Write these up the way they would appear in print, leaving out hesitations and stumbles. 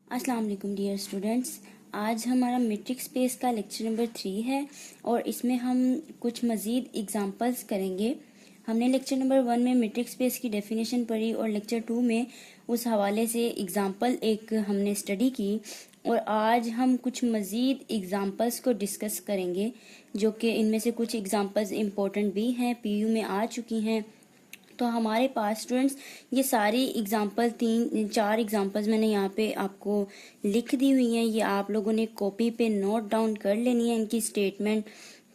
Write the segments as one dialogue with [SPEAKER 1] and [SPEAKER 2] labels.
[SPEAKER 1] अस्सलाम वालेकुम dear students. आज हमारा मैट्रिक स्पेस का लेक्चर नंबर 3 है और इसमें हम कुछ मज़ीद एग्जांपल्स करेंगे। हमने लेक्चर नंबर 1 में मैट्रिक स्पेस की डेफिनेशन पढ़ी और लेक्चर 2 में उस हवाले से एग्जांपल एक हमने स्टडी की और आज हम कुछ मज़ीद एग्जांपल्स को डिस्कस करेंगे, जो कि इनमें से कुछ एग्जांपल्स इम्पोर्टेंट भी हैं, पीयू में आ चुकी हैं। तो हमारे पास स्टूडेंट्स ये सारी एग्जांपल 3-4 एग्जांपल्स मैंने यहाँ पे आपको लिख दी हुई हैं। ये आप लोगों ने कॉपी पे नोट डाउन कर लेनी है इनकी स्टेटमेंट।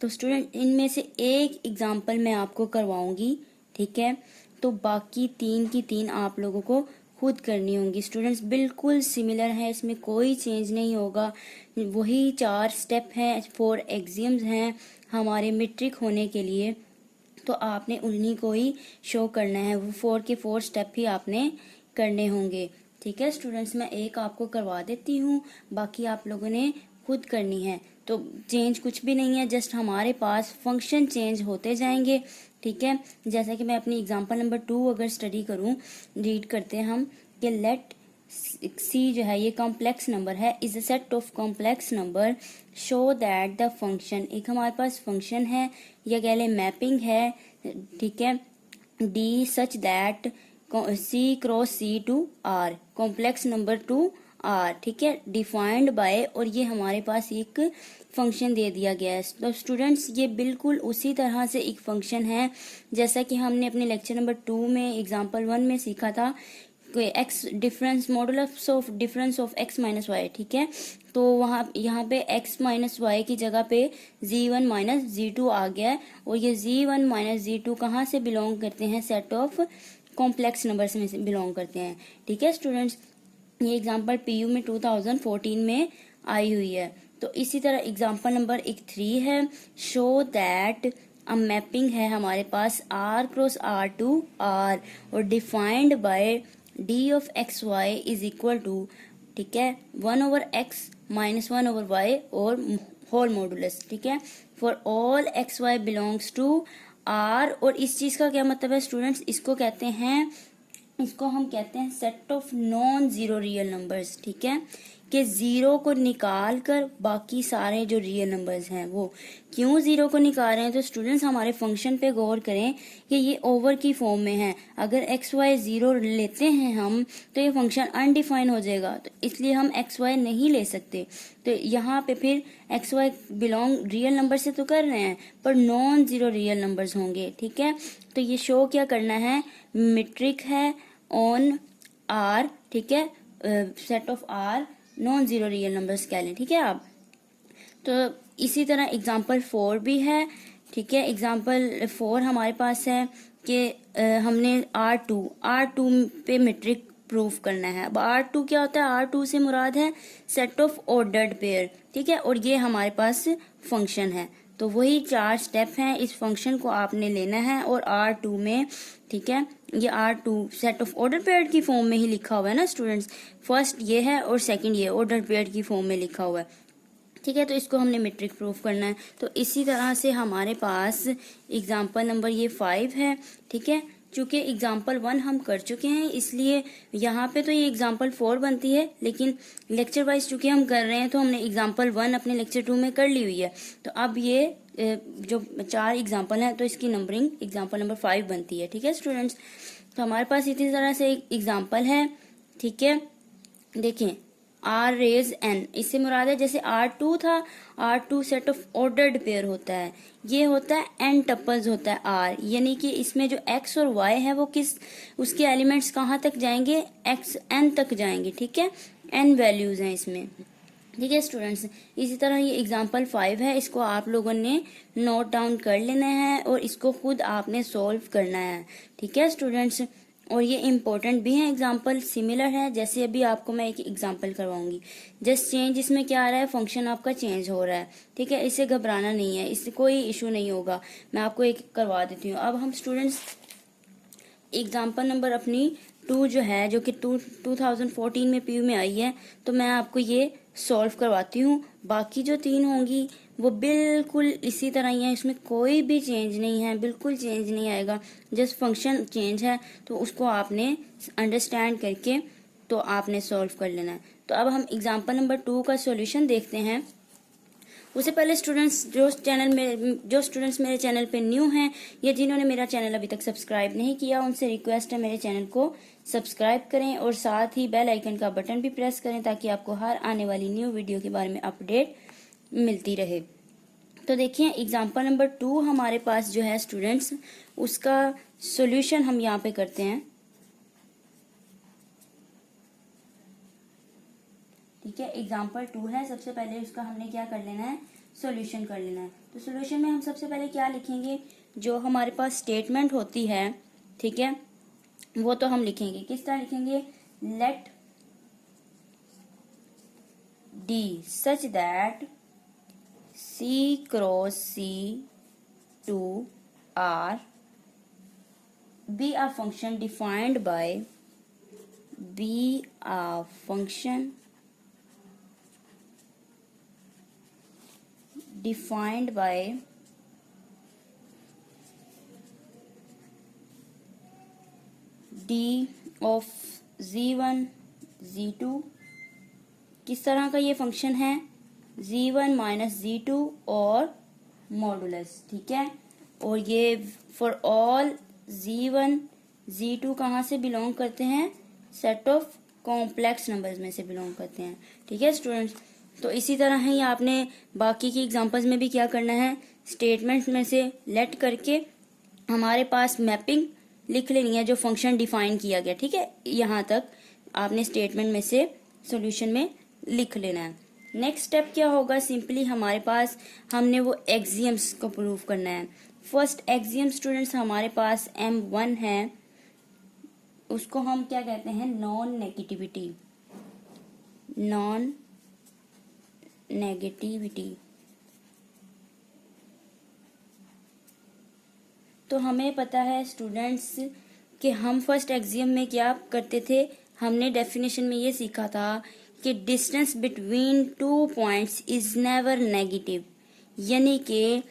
[SPEAKER 1] तो स्टूडेंट इनमें से एक एग्जांपल मैं आपको करवाऊंगी, ठीक है। तो बाकी 3 की 3 आप लोगों को खुद करनी होंगी। स्टूडेंट्स बिल्कुल सिमिलर है, इसमें कोई चेंज नहीं होगा। वही 4 स्टेप हैं, 4 एक्सियम्स हैं हमारे मैट्रिक होने के लिए। तो आपने उन्हीं को ही शो करना है, वो 4 के 4 स्टेप ही आपने करने होंगे, ठीक है स्टूडेंट्स। मैं एक आपको करवा देती हूँ, बाकी आप लोगों ने खुद करनी है। तो चेंज कुछ भी नहीं है, जस्ट हमारे पास फंक्शन चेंज होते जाएंगे, ठीक है। जैसा कि मैं अपनी एग्जांपल नंबर 2 अगर स्टडी करूँ, रीड करते हैं हम कि लेट सी जो है ये कॉम्प्लेक्स नंबर है, is a set of complex number show that the function, एक हमारे पास फंक्शन है या कह लें मैपिंग है, ठीक है, D such that C cross C to R, complex number to R, ठीक है, डिफाइंड बाय, और ये हमारे पास एक फंक्शन दे दिया गया है। तो स्टूडेंट्स ये बिल्कुल उसी तरह से एक फंक्शन है जैसा कि हमने अपने लेक्चर नंबर 2 में एग्जांपल 1 में सीखा था, X difference modulus of difference of X minus Y, ठीक है। तो यहाँ पे एक्स माइनस वाई की जगह पे z1 माइनस z2 आ गया है, और ये z1 माइनस z2 कहाँ से बिलोंग करते हैं, सेट ऑफ कॉम्प्लेक्स नंबर्स में से बिलोंग करते हैं, ठीक है स्टूडेंट्स। ये एग्जांपल पीयू में 2014 में आई हुई है। तो इसी तरह एग्जांपल नंबर 3 है, शो दैट अ मैपिंग है हमारे पास r cross r to r और defined by D of X Y is equal to, ठीक है, 1/x माइनस 1/y और होल मॉडुलस, ठीक है, for all X Y belongs to R. और इस चीज का क्या मतलब है स्टूडेंट्स, इसको हम कहते हैं set of non zero real numbers, ठीक है, कि जीरो को निकाल कर बाकी सारे जो रियल नंबर्स हैं वो। क्यों जीरो को निकाल रहे हैं, तो स्टूडेंट्स हमारे फंक्शन पे गौर करें कि ये ओवर की फॉर्म में है। अगर एक्स वाई जीरो लेते हैं हम तो ये फंक्शन अनडिफाइन हो जाएगा, तो इसलिए हम एक्स वाई नहीं ले सकते। तो यहाँ पे फिर X Y belong real number से तो कर रहे हैं पर नॉन जीरो रियल नंबर्स होंगे, ठीक है। तो ये शो क्या करना है, मैट्रिक है ऑन आर, ठीक है, set of R non zero real numbers कह लें, ठीक है आप। तो इसी तरह एग्जांपल 4 भी है, ठीक है। एग्जांपल 4 हमारे पास है कि हमने R2 पे मैट्रिक प्रूफ करना है। अब R2 क्या होता है, R2 से मुराद है सेट ऑफ ऑर्डर्ड पेयर, ठीक है, और ये हमारे पास फंक्शन है। तो वही 4 स्टेप हैं, इस फंक्शन को आपने लेना है और R2 में, ठीक है, ये R2 set of order pair की फॉर्म में ही लिखा हुआ है ना स्टूडेंट्स, फर्स्ट ये है और सेकंड ये ऑर्डर पेयर की फॉर्म में लिखा हुआ है, ठीक है। तो इसको हमने मैट्रिक प्रूफ करना है। तो इसी तरह से हमारे पास एग्जांपल नंबर ये 5 है, ठीक है। चूंकि एग्जाम्पल 1 हम कर चुके हैं इसलिए यहाँ पे तो ये एग्जाम्पल 4 बनती है, लेकिन लेक्चर वाइज चूंकि हम कर रहे हैं तो हमने एग्जाम्पल 1 अपने लेक्चर 2 में कर ली हुई है। तो अब ये जो 4 एग्जाम्पल हैं तो इसकी नंबरिंग एग्जाम्पल नंबर 5 बनती है, ठीक है स्टूडेंट्स। तो हमारे पास इसी तरह से एक एग्जाम्पल है, ठीक है, देखें आर रेज एन, इससे मुराद है जैसे R2 था, R2 set of ordered pair होता है, ये होता है एन टपल्स होता है R, यानी कि इसमें जो x और y है वो उसके एलिमेंट्स कहाँ तक जाएंगे, x n तक जाएंगे, ठीक है, n वैल्यूज हैं इसमें, ठीक है स्टूडेंट्स। इसी तरह ये एग्जाम्पल 5 है, इसको आप लोगों ने नोट डाउन कर लेना है और इसको खुद आपने सॉल्व करना है, ठीक है स्टूडेंट्स। और ये इम्पोर्टेंट भी है, एग्जाम्पल सिमिलर है, जैसे अभी आपको मैं एक एग्जाम्पल करवाऊंगी। जस्ट चेंज इसमें क्या आ रहा है, फंक्शन आपका चेंज हो रहा है, ठीक है, इससे घबराना नहीं है, इससे कोई इशू नहीं होगा। मैं आपको एक करवा देती हूँ। अब हम स्टूडेंट्स एग्जाम्पल नंबर अपनी 2 जो है, जो कि 2014 में पीयू में आई है, तो मैं आपको ये सॉल्व करवाती हूँ। बाकी जो 3 होंगी वो बिल्कुल इसी तरह ही है, इसमें कोई भी चेंज नहीं है, बिल्कुल चेंज नहीं आएगा, जस्ट फंक्शन चेंज है। तो उसको आपने अंडरस्टैंड करके तो आपने सॉल्व कर लेना है। तो अब हम एग्जाम्पल नंबर 2 का सॉल्यूशन देखते हैं। उससे पहले स्टूडेंट्स जो स्टूडेंट्स मेरे चैनल पे न्यू हैं या जिन्होंने मेरा चैनल अभी तक सब्सक्राइब नहीं किया, उनसे रिक्वेस्ट है मेरे चैनल को सब्सक्राइब करें और साथ ही बेल आइकन का बटन भी प्रेस करें ताकि आपको हर आने वाली न्यू वीडियो के बारे में अपडेट मिलती रहे। तो देखिए एग्जाम्पल नंबर 2 हमारे पास जो है स्टूडेंट्स, उसका सॉल्यूशन हम यहाँ पे करते हैं। ठीक है, एग्जाम्पल 2 है। सबसे पहले उसका हमने क्या कर लेना है, सॉल्यूशन कर लेना है। तो सॉल्यूशन में हम सबसे पहले क्या लिखेंगे, जो हमारे पास स्टेटमेंट होती है, ठीक है, वो तो हम लिखेंगे किस तरह लिखेंगे, let D such that C cross C2 R be a function defined by D of Z1 Z2। किस तरह का ये फंक्शन है, Z1 माइनस Z2 और मॉडुलस, ठीक है। और ये फॉर ऑल Z1 Z2 कहाँ से बिलोंग करते हैं, सेट ऑफ कॉम्प्लेक्स नंबर्स में से बिलोंग करते हैं, ठीक है स्टूडेंट्स। तो इसी तरह ही आपने बाकी की एग्जांपल्स में भी क्या करना है, स्टेटमेंट्स में से लेट करके हमारे पास मैपिंग लिख लेनी है जो फंक्शन डिफाइन किया गया, ठीक है। यहाँ तक आपने स्टेटमेंट में से सॉल्यूशन में लिख लेना है। नेक्स्ट स्टेप क्या होगा, सिंपली हमारे पास हमने वो एक्सियम्स को प्रूव करना है। फर्स्ट एक्सियम स्टूडेंट्स हमारे पास M1 है, उसको हम क्या कहते हैं, नॉन नेगेटिविटी। तो हमें पता है स्टूडेंट्स कि हम फर्स्ट एक्सियम में क्या करते थे, हमने डेफिनेशन में ये सीखा था कि distance between 2 points is never negative, यानी कि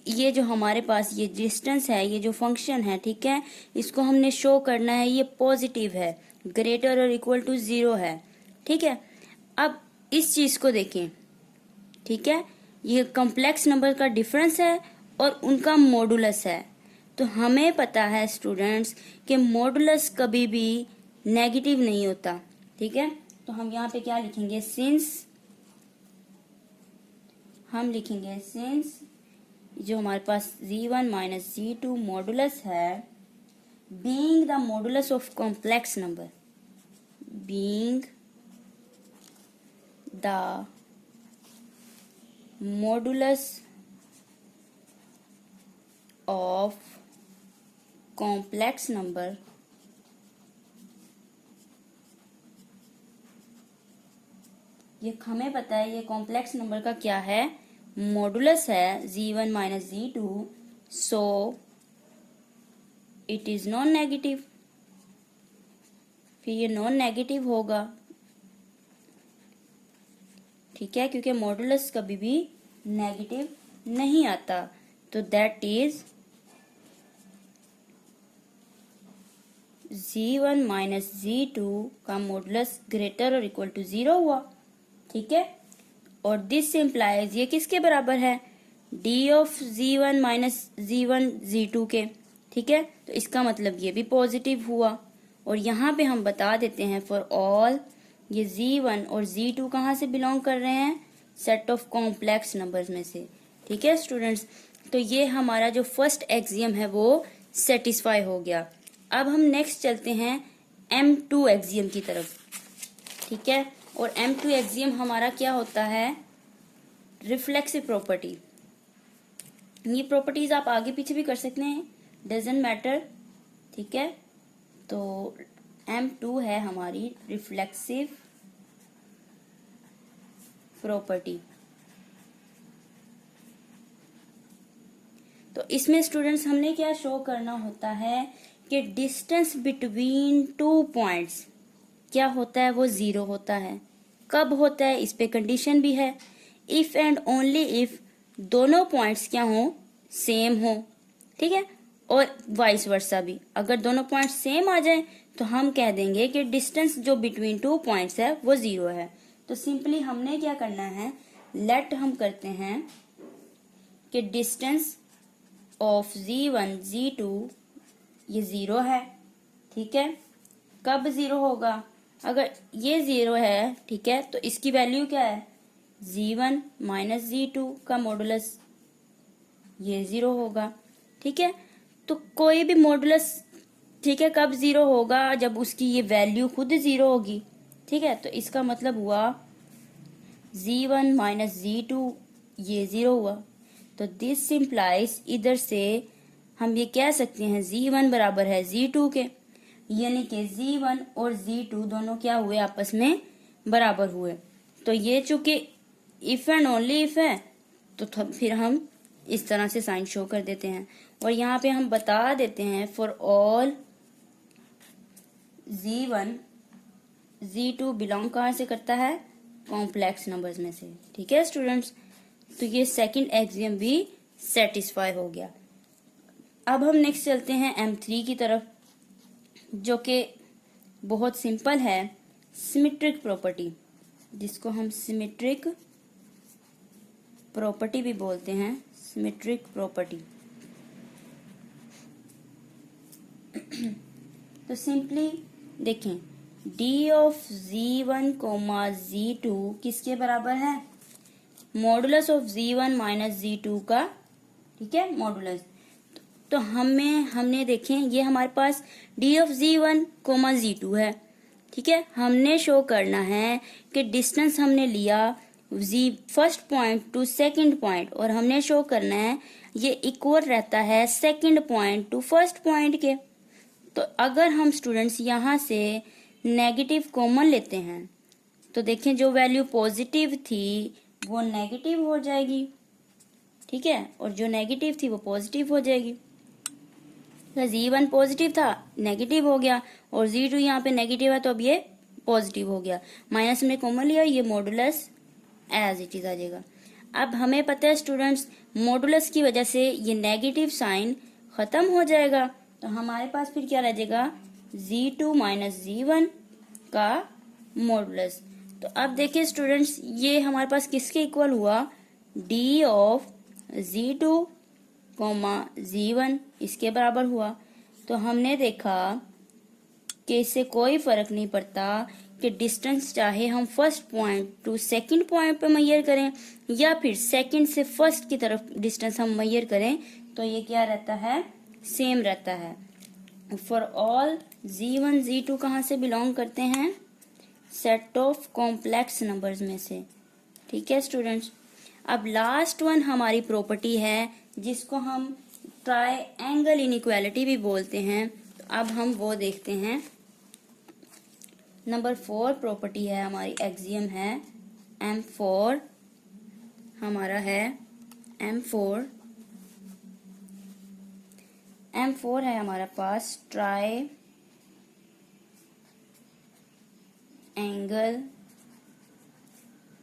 [SPEAKER 1] ये जो हमारे पास ये डिस्टेंस है, ये जो फंक्शन है, ठीक है, इसको हमने शो करना है ये पॉजिटिव है, ग्रेटर और इक्वल टू 0 है, ठीक है। अब इस चीज को देखें, ठीक है, ये कॉम्प्लेक्स नंबर का डिफरेंस है और उनका मॉडुलस है। तो हमें पता है स्टूडेंट्स कि मॉडुलस कभी भी नेगेटिव नहीं होता, ठीक है। तो हम यहाँ पे क्या लिखेंगे, सिंस जो हमारे पास Z1 माइनस Z2 मॉडुलस है, being the modulus of complex number, being the modulus of complex number ये हमें पता है ये कॉम्प्लेक्स नंबर का क्या है, मॉडुलस है Z1 minus Z2, so it is non negative. फिर ये नॉन नेगेटिव होगा, ठीक है, क्योंकि मॉडुलस कभी भी नेगेटिव नहीं आता। तो that is Z1 minus Z2 का मॉडुलस ग्रेटर और इक्वल टू 0 हुआ, ठीक है। और दिस इम्प्लाइज ये किसके बराबर है, D of Z1 minus Z1 Z2 के, ठीक है। तो इसका मतलब ये भी पॉजिटिव हुआ। और यहाँ पे हम बता देते हैं फॉर ऑल ये Z1 और Z2 कहाँ से बिलोंग कर रहे हैं, सेट ऑफ कॉम्प्लेक्स नंबर्स में से, ठीक है स्टूडेंट्स। तो ये हमारा जो फर्स्ट एक्सियम है वो सेटिस्फाई हो गया। अब हम नेक्स्ट चलते हैं M2 एक्सियम की तरफ, ठीक है। और M2 एक्सियम हमारा क्या होता है, रिफ्लेक्सिव प्रॉपर्टी। ये प्रॉपर्टीज आप आगे पीछे भी कर सकते हैं, डजंट मैटर, ठीक है। तो M2 है हमारी रिफ्लेक्सिव प्रॉपर्टी। तो इसमें स्टूडेंट्स हमने क्या शो करना होता है कि डिस्टेंस बिटवीन 2 पॉइंट्स क्या होता है, वो 0 होता है। कब होता है, इस पे कंडीशन भी है, इफ एंड ओनली इफ दोनों पॉइंट्स क्या हो, सेम हो, ठीक है। और वाइस वर्सा भी, अगर दोनों पॉइंट्स सेम आ जाएं तो हम कह देंगे कि डिस्टेंस जो बिटवीन 2 पॉइंट्स है वो 0 है। तो सिंपली हमने क्या करना है, लेट हम करते हैं कि डिस्टेंस ऑफ Z1 Z2 ये 0 है। ठीक है, कब 0 होगा, अगर ये 0 है, ठीक है, तो इसकी वैल्यू क्या है, Z1 माइनस Z2 का मॉडुलस ये 0 होगा। ठीक है, तो कोई भी मॉडुलस, ठीक है, कब 0 होगा, जब उसकी ये वैल्यू खुद 0 होगी। ठीक है, तो इसका मतलब हुआ Z1 माइनस Z2 ये 0 हुआ। तो दिस इम्प्लाइज, इधर से हम ये कह सकते हैं Z1 बराबर है Z2 के, यानी कि Z1 और Z2 दोनों क्या हुए, आपस में बराबर हुए। तो ये चूंकि इफ एंड ओनली इफ है, तो फिर हम इस तरह से साइन शो कर देते हैं। और यहाँ पे हम बता देते हैं for all Z1 Z2 belong कहाँ से करता है, कॉम्प्लेक्स नंबर्स में से। ठीक है स्टूडेंट्स, तो ये सेकंड एक्सियम भी सेटिस्फाई हो गया। अब हम नेक्स्ट चलते हैं M3 की तरफ, जो कि बहुत सिंपल है, सिमेट्रिक प्रॉपर्टी, जिसको हम सिमेट्रिक प्रॉपर्टी भी बोलते हैं, सिमेट्रिक प्रॉपर्टी। तो सिंपली देखें, D of Z1 comma Z2 किसके बराबर है, modulus of Z1 minus Z2 का। ठीक है, मॉडुलस। तो हमने देखें, ये हमारे पास D of Z1 comma Z2 है। ठीक है, हमने शो करना है कि डिस्टेंस हमने लिया first point two second point, और हमने शो करना है ये इक्वल रहता है second point two first point के। तो अगर हम स्टूडेंट्स यहाँ से नेगेटिव कॉमन लेते हैं, तो देखें जो वैल्यू पॉजिटिव थी वो नेगेटिव हो जाएगी। ठीक है, और जो नेगेटिव थी वो पॉजिटिव हो जाएगी। Z1 पॉजिटिव था, नेगेटिव हो गया, और Z2 यहाँ पे नेगेटिव है, तो अब ये पॉजिटिव हो गया। माइनस में कॉमन लिया, ये मॉडुलस एज इट इज आ जाएगा। अब हमें पता है स्टूडेंट्स, मॉडुलस की वजह से ये नेगेटिव साइन खत्म हो जाएगा, तो हमारे पास फिर क्या रह जाएगा, Z2 माइनस Z1 का मॉडुलस। तो अब देखिए स्टूडेंट्स, ये हमारे पास किसके इक्वल हुआ, D of Z2 coma Z1 इसके बराबर हुआ। तो हमने देखा कि इससे कोई फर्क नहीं पड़ता कि डिस्टेंस चाहे हम first point two second point पे मेजर करें, या फिर सेकंड से फर्स्ट की तरफ डिस्टेंस हम मेजर करें, तो ये क्या रहता है, सेम रहता है। फॉर ऑल Z1 Z2 कहाँ से बिलोंग करते हैं, सेट ऑफ कॉम्प्लेक्स नंबर्स में से। ठीक है स्टूडेंट्स, अब लास्ट वन हमारी प्रॉपर्टी है, जिसको हम ट्रायंगल इनइक्वालिटी भी बोलते हैं। तो अब हम वो देखते हैं। नंबर 4 प्रॉपर्टी है हमारी, एक्सियम है M4, हमारा है M4 है हमारा पास ट्रायंगल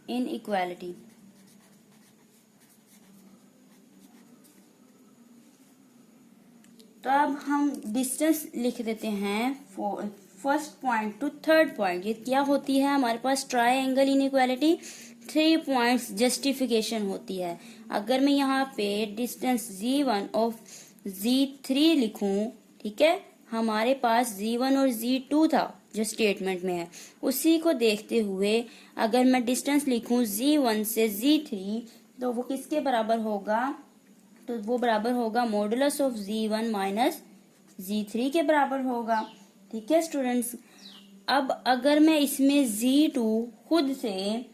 [SPEAKER 1] इनइक्वालिटी। तो अब हम डिस्टेंस लिख देते हैं first point two third point. ये क्या होती है हमारे पास, ट्रायंगल इनइक्वालिटी 3 पॉइंट्स जस्टिफिकेशन होती है। अगर मैं यहाँ पे डिस्टेंस Z1 ऑफ Z3 लिखूं, ठीक है, हमारे पास Z1 और Z2 था जो स्टेटमेंट में है, उसी को देखते हुए अगर मैं डिस्टेंस लिखूं Z1 से Z3, तो वो किसके बराबर होगा, तो वो बराबर होगा modulus of Z1 minus Z3 के बराबर होगा। ठीक है स्टूडेंट्स, अब अगर मैं इसमें Z2 खुद से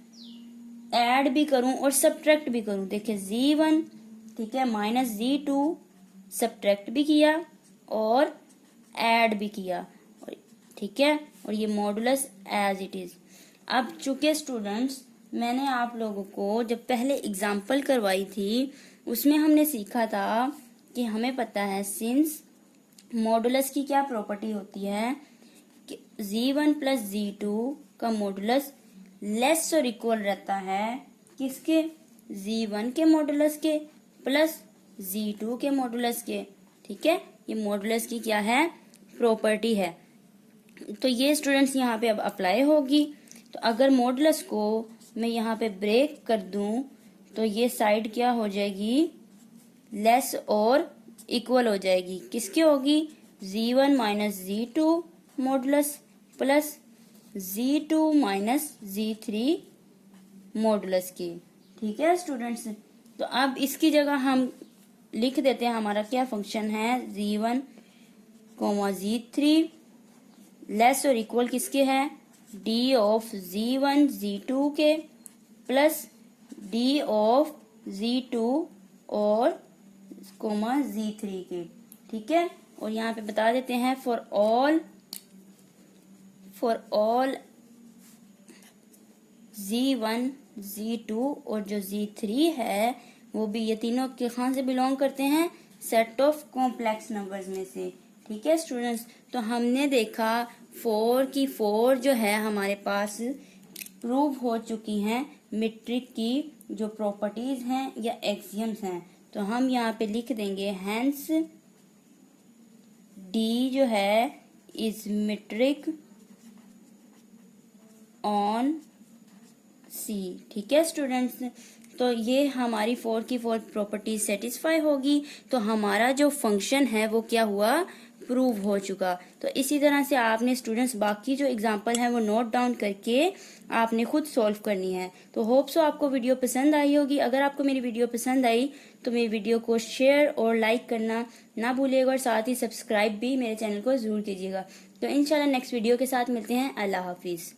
[SPEAKER 1] ऐड भी करूं और सब्ट्रैक्ट भी करूं, देखिए Z1, ठीक है, माइनस Z2 सब्ट्रैक्ट भी किया और ऐड भी किया, ठीक है, और ये मॉडुलस एज इट इज। अब चूंकि स्टूडेंट्स मैंने आप लोगों को जब पहले एग्जाम्पल करवाई थी, उसमें हमने सीखा था कि हमें पता है सिंस मॉडुलस की क्या प्रॉपर्टी होती है कि Z1 प्लस Z2 का मॉडुलस लेस और इक्वल रहता है किसके, Z1 के मॉडुलस के प्लस Z2 के मॉडुलस के। ठीक है, ये मॉडुलस की क्या है, प्रॉपर्टी है। तो ये स्टूडेंट्स यहाँ पे अब अप्लाई होगी। तो अगर मॉडुलस को मैं यहाँ पे ब्रेक कर दूं तो ये साइड क्या हो जाएगी, लेस और इक्वल हो जाएगी। किसकी होगी, z1 minus z2 modulus plus z2 minus z3 modulus की। ठीक है स्टूडेंट्स, तो अब इसकी जगह हम लिख देते हैं हमारा क्या फंक्शन है, z1 z3 लेस और इक्वल किसके है, d ऑफ z1 z2 के प्लस d ऑफ z2 और z3 के। ठीक है, और यहाँ पे बता देते हैं फॉर ऑल z1 z2 और जो z3 है वो भी ये तीनों के कहाँ से बिलोंग करते हैं, सेट ऑफ कॉम्प्लेक्स नंबर्स में से। ठीक है स्टूडेंट्स, तो हमने देखा 4 जो है हमारे पास प्रूव हो चुकी हैं मीट्रिक की जो प्रॉपर्टीज हैं या एक्सियम्स हैं। तो हम यहाँ पे लिख देंगे हेंस डी जो है इज मीट्रिक ऑन सी। ठीक है स्टूडेंट्स, तो ये हमारी 4 प्रॉपर्टीज सेटिस्फाई होगी तो हमारा जो फंक्शन है वो क्या हुआ, प्रूव हो चुका। तो इसी तरह से आपने स्टूडेंट्स बाकी जो एग्जांपल है वो नोट डाउन करके आपने खुद सॉल्व करनी है। तो होप सो आपको वीडियो पसंद आई होगी। अगर आपको मेरी वीडियो पसंद आई तो मेरी वीडियो को शेयर और लाइक करना ना भूलिएगा और साथ ही सब्सक्राइब भी मेरे चैनल को जरूर कीजिएगा। तो इंशाल्लाह नेक्स्ट वीडियो के साथ मिलते हैं। अल्लाह हाफिज।